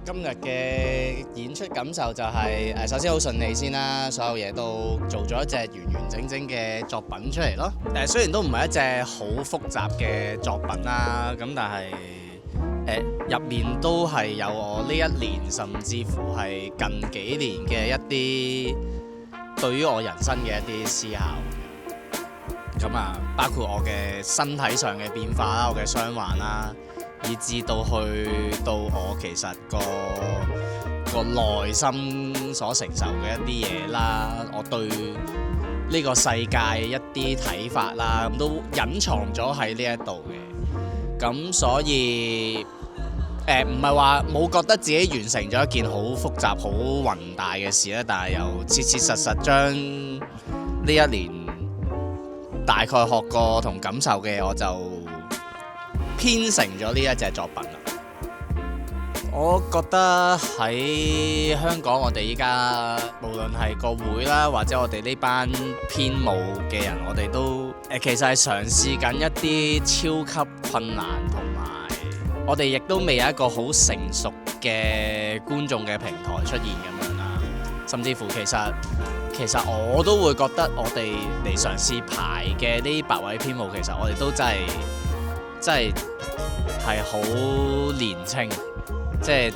今日嘅演出感受就係首先好順利先啦，所有嘢都做咗一隻完完整整嘅作品出嚟咯。雖然都唔係一隻好複雜嘅作品啦，咁但係入面都係有我呢一年甚至乎係近幾年嘅一啲對於我人生嘅一啲思考。咁包括我嘅身體上嘅變化啦，我嘅傷患啦，以至到去到我其實個內心所承受嘅一啲嘢啦，我對呢個世界一啲睇法啦，咁都隱藏咗喺呢一度嘅。咁所以唔係話冇覺得自己完成咗一件好複雜、好宏大嘅事咧，但係又切切實實將呢一年大概學過同感受嘅，我就編成咗呢一隻作品啦。我覺得喺香港，我哋依家無論係個會啦，或者我哋呢班編舞嘅人，我哋都其實係嘗試緊一啲超級困難，同埋我哋亦都未有一個好成熟嘅觀眾嘅平台出現咁樣啦。甚至乎其實我都會覺得我哋嚟嘗試排嘅呢8位編舞，其實我哋都真係好年青，即係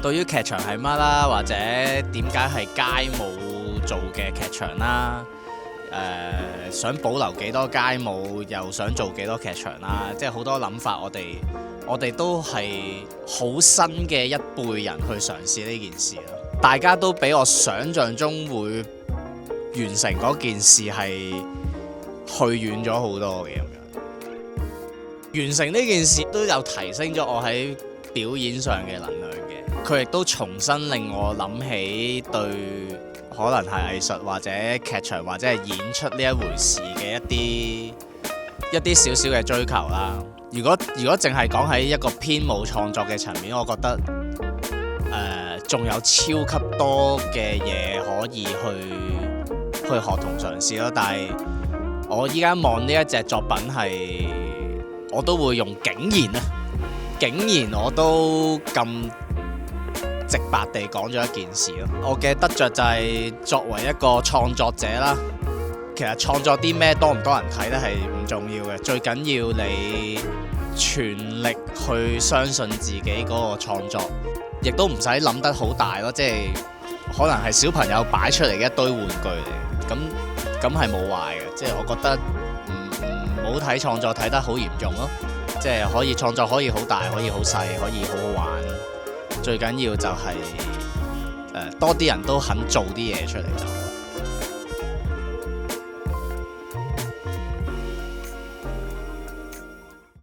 對於劇場係乜啦，或者點解係街舞做嘅劇場啦，想保留幾多街舞，又想做幾多劇場啦，即係好多諗法，我哋都係好新嘅一輩人去嘗試呢件事咯。大家都比我想像中會完成嗰件事係去遠咗好多嘅咁樣。完成呢件事都有提升咗我喺表演上嘅能量嘅，佢亦都重新令我諗起對可能係藝術或者劇場或者係演出呢一回事嘅一啲少少嘅追求啦。如果淨係講喺一個編舞創作嘅層面，我覺得仲有超級多嘅嘢可以去學同嘗試咯。但係我依家望呢一隻作品係，我都會用竟然我都咁直白地講咗一件事咯。我嘅得着就係作為一個創作者啦，其實創作啲咩多唔多人睇咧係唔重要嘅，最緊要你全力去相信自己嗰個創作，亦都唔使諗得好大咯。即係可能係小朋友擺出嚟嘅一堆玩具嚟，咁係冇壞嘅。即係我覺得唔好睇創作睇得好嚴重咯。即係可以創作可以好大，可以好細，可以好好玩。最緊要就係多啲人都肯做啲嘢出嚟就。